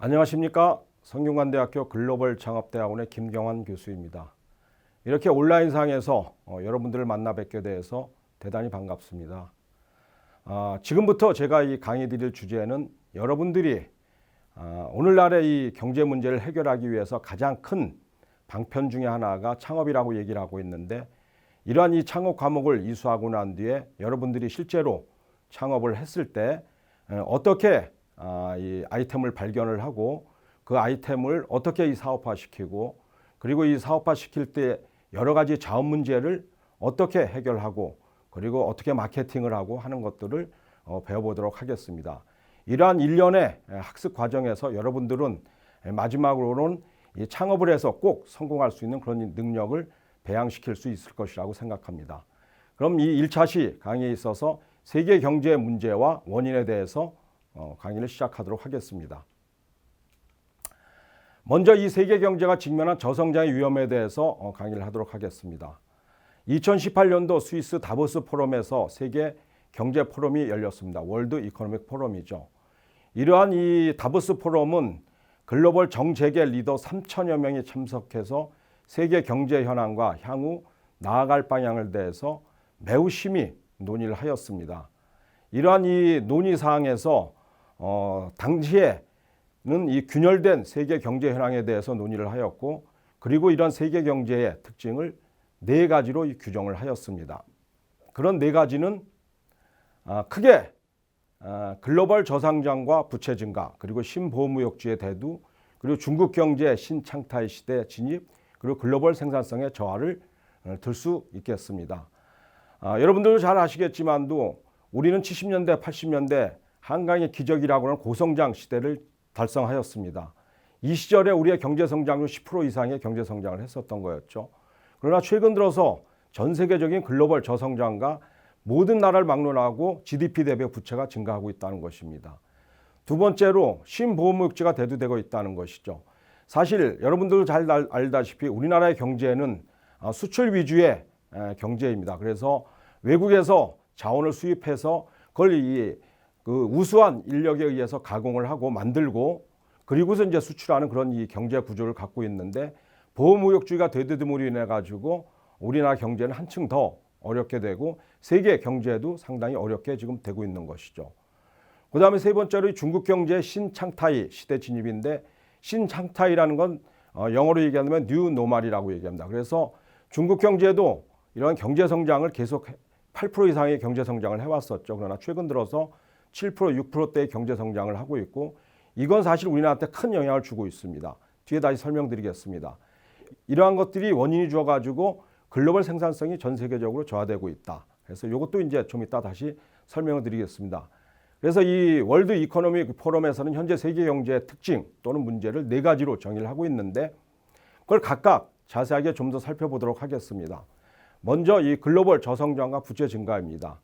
안녕하십니까. 성균관대학교 글로벌창업대학원의 김경환 교수입니다. 이렇게 온라인상에서 여러분들을 만나 뵙게 돼서 대단히 반갑습니다. 지금부터 제가 이 강의 드릴 주제는 여러분들이 오늘날의 이 경제 문제를 해결하기 위해서 가장 큰 방편 중에 하나가 창업이라고 얘기를 하고 있는데, 이러한 이 창업 과목을 이수하고 난 뒤에 여러분들이 실제로 창업을 했을 때 어떻게 이 아이템을 발견을 하고 그 아이템을 어떻게 이 사업화시키고, 그리고 이 사업화시킬 때 여러 가지 자원 문제를 어떻게 해결하고, 그리고 어떻게 마케팅을 하고 하는 것들을 배워보도록 하겠습니다. 이러한 일련의 학습 과정에서 여러분들은 마지막으로는 이 창업을 해서 꼭 성공할 수 있는 그런 능력을 배양시킬 수 있을 것이라고 생각합니다. 그럼 이 1차시 강의에 있어서 세계 경제 문제와 원인에 대해서 강의를 시작하도록 하겠습니다. 먼저 이 세계 경제가 직면한 저성장의 위험에 대해서 강의를 하도록 하겠습니다. 2018년도 스위스 다보스 포럼에서 세계 경제 포럼이 열렸습니다. 월드 이코노믹 포럼이죠. 이러한 이 다보스 포럼은 글로벌 정재계 리더 3천여 명이 참석해서 세계 경제 현황과 향후 나아갈 방향을 대해서 매우 심히 논의를 하였습니다. 이러한 이 논의 사항에서 당시에는 이 균열된 세계 경제 현황에 대해서 논의를 하였고, 그리고 이런 세계 경제의 특징을 네 가지로 규정을 하였습니다. 그런 네 가지는 크게 글로벌 저성장과 부채 증가, 그리고 신보호무역주의 대두, 그리고 중국 경제 신창타의 시대 진입, 그리고 글로벌 생산성의 저하를 들 수 있겠습니다. 여러분들도 잘 아시겠지만도 우리는 70년대, 80년대 한강의 기적이라고 하는 고성장 시대를 달성하였습니다. 이 시절에 우리의 경제성장률 10% 이상의 경제성장을 했었던 거였죠. 그러나 최근 들어서 전 세계적인 글로벌 저성장과 모든 나라를 막론하고 GDP 대비 부채가 증가하고 있다는 것입니다. 두 번째로 신보호무역지가 대두되고 있다는 것이죠. 사실 여러분들도 잘 알다시피 우리나라의 경제는 수출 위주의 경제입니다. 그래서 외국에서 자원을 수입해서 그걸 그 우수한 인력에 의해서 가공을 하고 만들고, 그리고서 이제 수출하는 그런 이 경제 구조를 갖고 있는데, 보호무역주의가 되듬으로 인해 가지고 우리나라 경제는 한층 더 어렵게 되고 세계 경제도 상당히 어렵게 지금 되고 있는 것이죠. 그 다음에 세 번째로 중국 경제의 신창타이 시대 진입인데, 신창타이라는 건 영어로 얘기하면 뉴 노멀이라고 얘기합니다. 그래서 중국 경제도 이런 경제 성장을 계속 8% 이상의 경제 성장을 해왔었죠. 그러나 최근 들어서 7%, 6%대의 경제 성장을 하고 있고, 이건 사실 우리나라한테 큰 영향을 주고 있습니다. 뒤에 다시 설명드리겠습니다. 이러한 것들이 원인이 주어가지고 글로벌 생산성이 전 세계적으로 저하되고 있다. 그래서 이것도 이제 좀 이따 다시 설명을 드리겠습니다. 그래서 이 월드 이코노믹 포럼에서는 현재 세계 경제의 특징 또는 문제를 네 가지로 정의를 하고 있는데, 그걸 각각 자세하게 좀 더 살펴보도록 하겠습니다. 먼저 이 글로벌 저성장과 부채 증가입니다.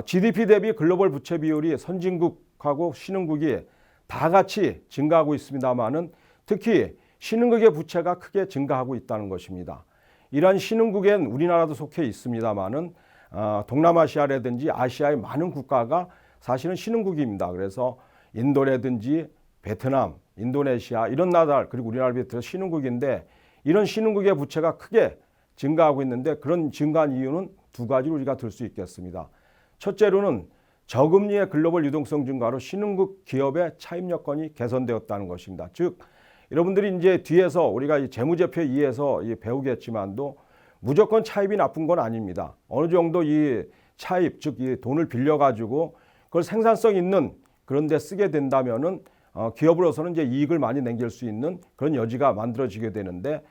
GDP 대비 글로벌 부채 비율이 선진국하고 신흥국이 다 같이 증가하고 있습니다만은, 특히 신흥국의 부채가 크게 증가하고 있다는 것입니다. 이러한 신흥국엔 우리나라도 속해 있습니다만은 동남아시아라든지 아시아의 많은 국가가 사실은 신흥국입니다. 그래서 인도라든지 베트남, 인도네시아 이런 나라, 그리고 우리나라를 비롯해서 신흥국인데, 이런 신흥국의 부채가 크게 증가하고 있는데, 그런 증가한 이유는 두 가지로 우리가 들 수 있겠습니다. 첫째로는 저금리의 글로벌 유동성 증가로 신흥국 기업의 차입 여건이 개선되었다는 것입니다. 즉 여러분들이 이제 뒤에서 우리가 이 재무제표 2에서 배우겠지만도 무조건 차입이 나쁜 건 아닙니다. 어느 정도 이 차입, 즉 이 돈을 빌려 가지고 그걸 생산성 있는 그런 데 쓰게 된다면은 기업으로서는 이제 이익을 많이 남길 수 있는 그런 여지가 만들어지게 되는데,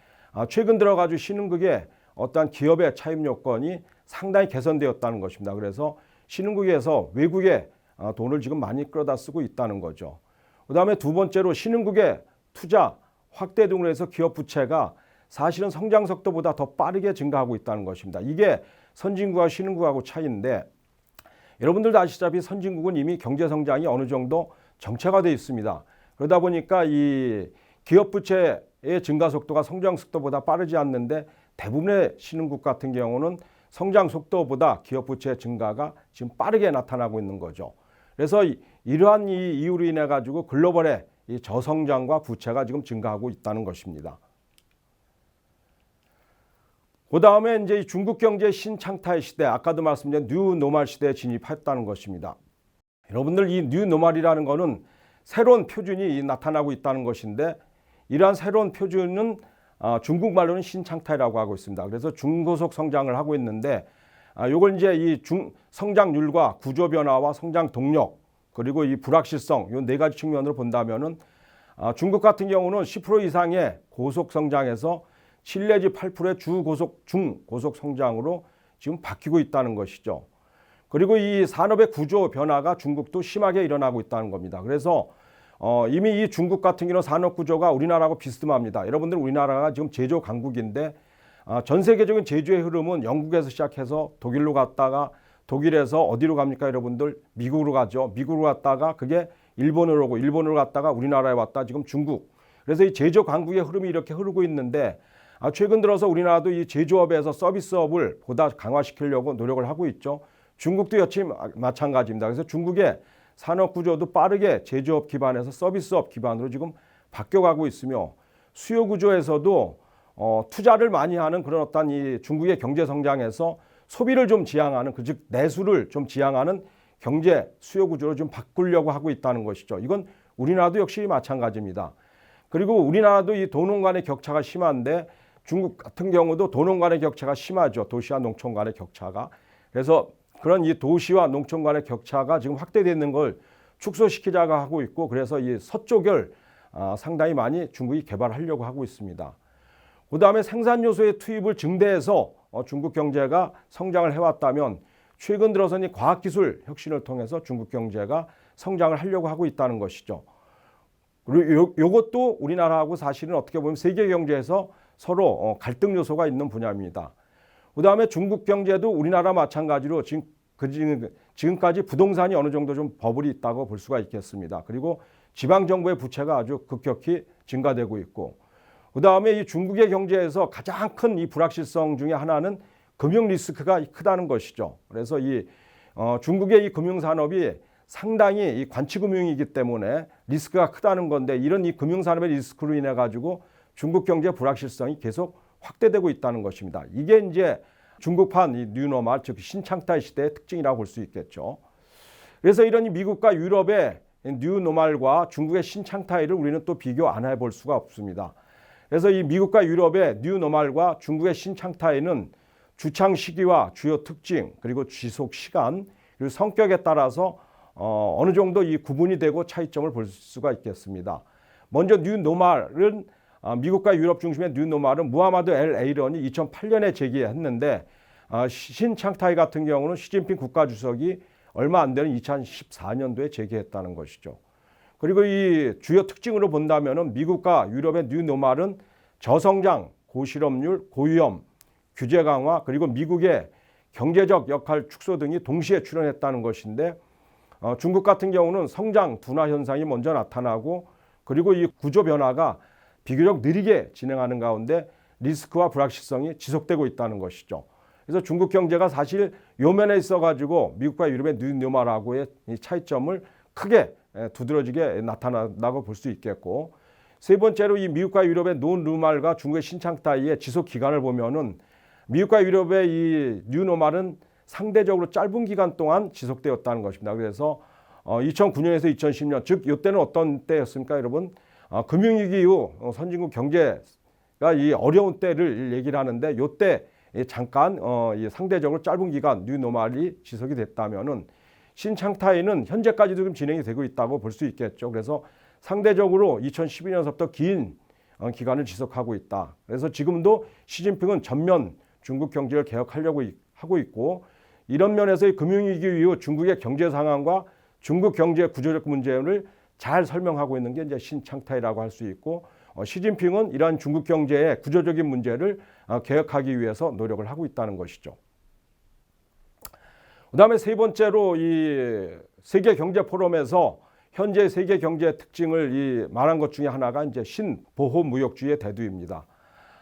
최근 들어 가지고 신흥국의 어떠한 기업의 차입 요건이 상당히 개선되었다는 것입니다. 그래서 신흥국에서 외국에 돈을 지금 많이 끌어다 쓰고 있다는 거죠. 그 다음에 두 번째로 신흥국의 투자 확대 등으로 해서 기업 부채가 사실은 성장 속도보다 더 빠르게 증가하고 있다는 것입니다. 이게 선진국과 신흥국하고 차이인데, 여러분들도 아시다시피 선진국은 이미 경제 성장이 어느 정도 정체화되어 있습니다. 그러다 보니까 이 기업 부채의 증가 속도가 성장 속도보다 빠르지 않는데, 대부분의 신흥국 같은 경우는 성장 속도보다 기업 부채 증가가 지금 빠르게 나타나고 있는 거죠. 그래서 이러한 이 이유로 인해 가지고 글로벌의 이 저성장과 부채가 지금 증가하고 있다는 것입니다. 그 다음에 이제 이 중국 경제 신창타의 시대, 아까도 말씀드린 뉴 노멀 시대에 진입했다는 것입니다. 여러분들 이 뉴 노멀이라는 것은 새로운 표준이 나타나고 있다는 것인데, 이러한 새로운 표준은 중국말로는 신창타이라고 하고 있습니다. 그래서 중고속 성장을 하고 있는데, 요걸 이제 이 성장률과 구조 변화와 성장 동력, 그리고 이 불확실성, 요 네 가지 측면으로 본다면은 중국 같은 경우는 10% 이상의 고속 성장에서 7 내지 8%의 중고속 성장으로 지금 바뀌고 있다는 것이죠. 그리고 이 산업의 구조 변화가 중국도 심하게 일어나고 있다는 겁니다. 그래서 이미 이 중국 같은 경우는 산업 구조가 우리나라하고 비스듬합니다. 여러분들 우리나라가 지금 제조 강국인데 전 세계적인 제조의 흐름은 영국에서 시작해서 독일로 갔다가 독일에서 어디로 갑니까 여러분들? 미국으로 가죠. 미국으로 갔다가 그게 일본으로 오고 일본으로 갔다가 우리나라에 왔다 지금 중국. 그래서 이 제조 강국의 흐름이 이렇게 흐르고 있는데 최근 들어서 우리나라도 이 제조업에서 서비스업을 보다 강화시키려고 노력을 하고 있죠. 중국도 역시 마찬가지입니다. 그래서 중국의 산업 구조도 빠르게 제조업 기반에서 서비스업 기반으로 지금 바뀌어가고 있으며 수요 구조에서도 투자를 많이 하는 그런 어떤 이 중국의 경제 성장에서 소비를 좀 지향하는 즉 내수를 좀 지향하는 경제 수요 구조로 좀 바꾸려고 하고 있다는 것이죠. 이건 우리나라도 역시 마찬가지입니다. 그리고 우리나라도 이 도농 간의 격차가 심한데 중국 같은 경우도 도농 간의 격차가 심하죠. 도시와 농촌 간의 격차가. 그래서 그런 이 도시와 농촌 간의 격차가 지금 확대되는 걸 축소시키자고 하고 있고, 그래서 이 서쪽을 상당히 많이 중국이 개발하려고 하고 있습니다. 그 다음에 생산 요소의 투입을 증대해서 중국 경제가 성장을 해왔다면 최근 들어서는 과학기술 혁신을 통해서 중국 경제가 성장을 하려고 하고 있다는 것이죠. 그리고 이것도 우리나라하고 사실은 어떻게 보면 세계 경제에서 서로 갈등 요소가 있는 분야입니다. 그 다음에 중국 경제도 우리나라 마찬가지로 지금까지 부동산이 어느 정도 좀 버블이 있다고 볼 수가 있겠습니다. 그리고 지방정부의 부채가 아주 급격히 증가되고 있고, 그 다음에 이 중국의 경제에서 가장 큰 이 불확실성 중에 하나는 금융 리스크가 크다는 것이죠. 그래서 이 중국의 이 금융산업이 상당히 이 관치금융이기 때문에 리스크가 크다는 건데, 이런 이 금융산업의 리스크로 인해 가지고 중국 경제 불확실성이 계속 확대되고 있다는 것입니다. 이게 이제 중국판 이 뉴노멀, 즉 신창타이 시대의 특징이라고 볼 수 있겠죠. 그래서 이런 미국과 유럽의 뉴노멀과 중국의 신창타이를 우리는 또 비교 안 해볼 수가 없습니다. 그래서 이 미국과 유럽의 뉴노멀과 중국의 신창타이는 주창 시기와 주요 특징, 그리고 지속 시간, 그리고 성격에 따라서 어느 정도 이 구분이 되고 차이점을 볼 수가 있겠습니다. 먼저 뉴노멀은 미국과 유럽 중심의 뉴노멀은 무하마드 엘 에이런이 2008년에 제기했는데, 신창타이 같은 경우는 시진핑 국가주석이 얼마 안 되는 2014년도에 제기했다는 것이죠. 그리고 이 주요 특징으로 본다면은 미국과 유럽의 뉴노멀은 저성장, 고실업률, 고위험, 규제 강화, 그리고 미국의 경제적 역할 축소 등이 동시에 출현했다는 것인데, 중국 같은 경우는 성장 둔화 현상이 먼저 나타나고, 그리고 이 구조 변화가 비교적 느리게 진행하는 가운데 리스크와 불확실성이 지속되고 있다는 것이죠. 그래서 중국 경제가 사실 요 면에 있어가지고 미국과 유럽의 뉴노멀하고의 차이점을 크게 두드러지게 나타난다고 볼 수 있겠고, 세 번째로 이 미국과 유럽의 노노멀과 중국의 신창타이의 지속 기간을 보면은 미국과 유럽의 이 뉴노멀은 상대적으로 짧은 기간 동안 지속되었다는 것입니다. 그래서 2009년에서 2010년, 즉 이때는 어떤 때였습니까, 여러분? 금융위기 이후 선진국 경제가 이 어려운 때를 얘기를 하는데, 이때 잠깐 상대적으로 짧은 기간 뉴노멀이 지속이 됐다면은 신창타이는 현재까지도 좀 진행이 되고 있다고 볼 수 있겠죠. 그래서 상대적으로 2012년서부터 긴 기간을 지속하고 있다. 그래서 지금도 시진핑은 전면 중국 경제를 개혁하려고 하고 있고, 이런 면에서 금융위기 이후 중국의 경제 상황과 중국 경제 구조적 문제를 잘 설명하고 있는 게 이제 신창타이라고 할 수 있고, 시진핑은 이러한 중국 경제의 구조적인 문제를 개혁하기 위해서 노력을 하고 있다는 것이죠. 그다음에 세 번째로 이 세계 경제 포럼에서 현재 세계 경제의 특징을 말한 것 중에 하나가 이제 신보호 무역주의의 대두입니다.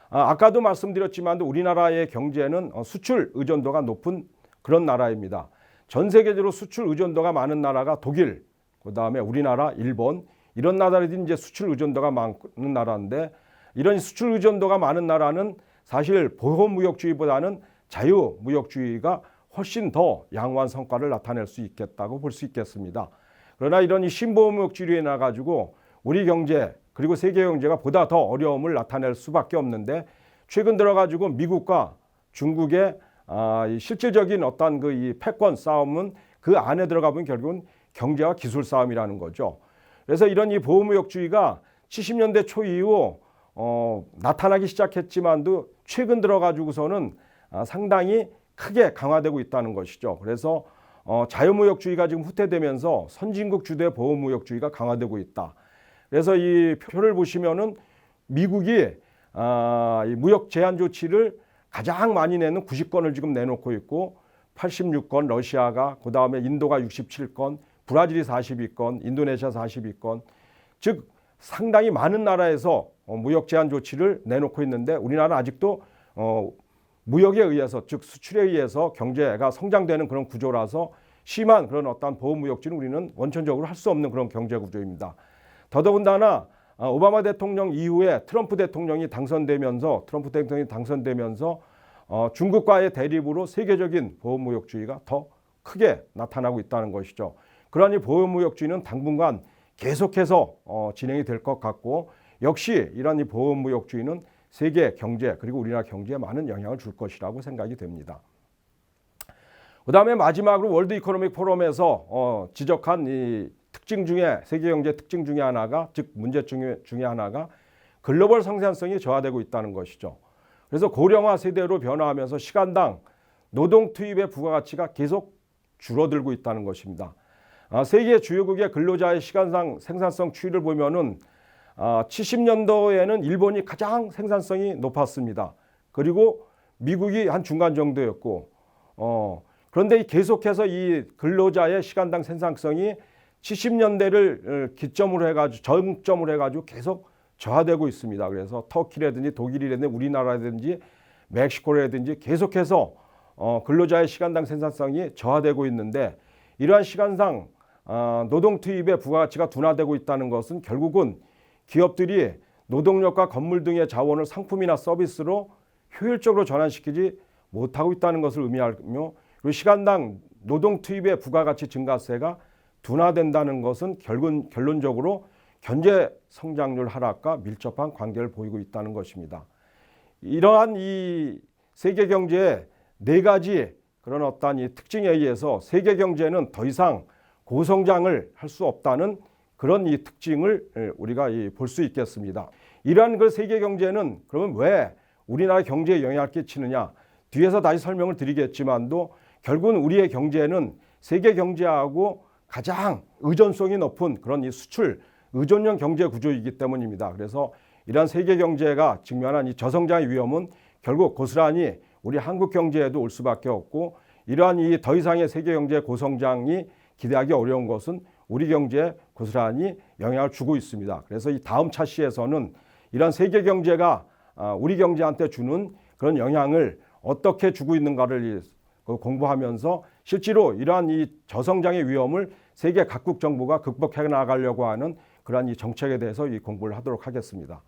아까도 말씀드렸지만 우리나라의 경제는 수출 의존도가 높은 그런 나라입니다. 전 세계적으로 수출 의존도가 많은 나라가 독일, 그다음에 우리나라, 일본, 이런 나라들이 이제 수출 의존도가 많은 나라인데 이런 수출 의존도가 많은 나라는 사실 보호무역주의보다는 자유무역주의가 훨씬 더 양호한 성과를 나타낼 수 있겠다고 볼 수 있겠습니다. 그러나 이런 신보호무역주의로 인해 가지고 우리 경제 그리고 세계 경제가 보다 더 어려움을 나타낼 수밖에 없는데 최근 들어 가지고 미국과 중국의 실질적인 어떤 그 이 패권 싸움은 그 안에 들어가 보면 결국은 경제와 기술 싸움이라는 거죠. 그래서 이런 이 보호무역주의가 70년대 초 이후 나타나기 시작했지만도 최근 들어 가지고서는 상당히 크게 강화되고 있다는 것이죠. 그래서 자유무역주의가 지금 후퇴되면서 선진국 주도의 보호무역주의가 강화되고 있다. 그래서 이 표를 보시면은 미국이 이 무역 제한 조치를 가장 많이 내는 90건을 지금 내놓고 있고 86건 러시아가 그다음에 인도가 67건, 브라질이 42건, 인도네시아 42건. 즉 상당히 많은 나라에서 무역 제한 조치를 내놓고 있는데 우리나라는 아직도 무역에 의해서 즉 수출에 의해서 경제가 성장되는 그런 구조라서 심한 그런 어떤 보호무역주의는 우리는 원천적으로 할 수 없는 그런 경제 구조입니다. 더더군다나 오바마 대통령 이후에 트럼프 대통령이 당선되면서 중국과의 대립으로 세계적인 보호무역주의가 더 크게 나타나고 있다는 것이죠. 그러니 보호무역주의는 당분간 계속해서 진행이 될 것 같고 역시 이런 이 보호무역주의는 세계 경제 그리고 우리나라 경제에 많은 영향을 줄 것이라고 생각이 됩니다. 그다음에 마지막으로 월드 이코노믹 포럼에서 지적한 이 특징 중에 세계 경제 특징 중에 하나가 즉 문제 중에 하나가 글로벌 생산성이 저하되고 있다는 것이죠. 그래서 고령화 세대로 변화하면서 시간당 노동 투입의 부가가치가 계속 줄어들고 있다는 것입니다. 세계 주요국의 근로자의 시간당 생산성 추이를 보면은 70년도에는 일본이 가장 생산성이 높았습니다. 그리고 미국이 한 중간 정도였고 그런데 계속해서 이 근로자의 시간당 생산성이 70년대를 기점으로 해가지고 정점으로 해가지고 계속 저하되고 있습니다. 그래서 터키라든지 독일이라든지 우리나라라든지 멕시코라든지 계속해서 근로자의 시간당 생산성이 저하되고 있는데 이러한 시간당 노동 투입의 부가가치가 둔화되고 있다는 것은 결국은 기업들이 노동력과 건물 등의 자원을 상품이나 서비스로 효율적으로 전환시키지 못하고 있다는 것을 의미하며 그리고 시간당 노동 투입의 부가가치 증가세가 둔화된다는 것은 결론적으로 경제 성장률 하락과 밀접한 관계를 보이고 있다는 것입니다. 이러한 이 세계 경제의 네 가지 그런 어떤 이 특징에 의해서 세계 경제는 더 이상 고성장을 할 수 없다는 그런 이 특징을 우리가 볼 수 있겠습니다. 이러한 그 세계 경제는 그러면 왜 우리나라 경제에 영향을 끼치느냐? 뒤에서 다시 설명을 드리겠지만도 결국은 우리의 경제는 세계 경제하고 가장 의존성이 높은 그런 이 수출 의존형 경제 구조이기 때문입니다. 그래서 이러한 세계 경제가 직면한 이 저성장의 위험은 결국 고스란히 우리 한국 경제에도 올 수밖에 없고 이러한 이 더 이상의 세계 경제 고성장이 기대하기 어려운 것은 우리 경제에 고스란히 영향을 주고 있습니다. 그래서 이 다음 차시에서는 이런 세계 경제가 우리 경제한테 주는 그런 영향을 어떻게 주고 있는가를 공부하면서 실제로 이러한 이 저성장의 위험을 세계 각국 정부가 극복해 나가려고 하는 그러한 이 정책에 대해서 이 공부를 하도록 하겠습니다.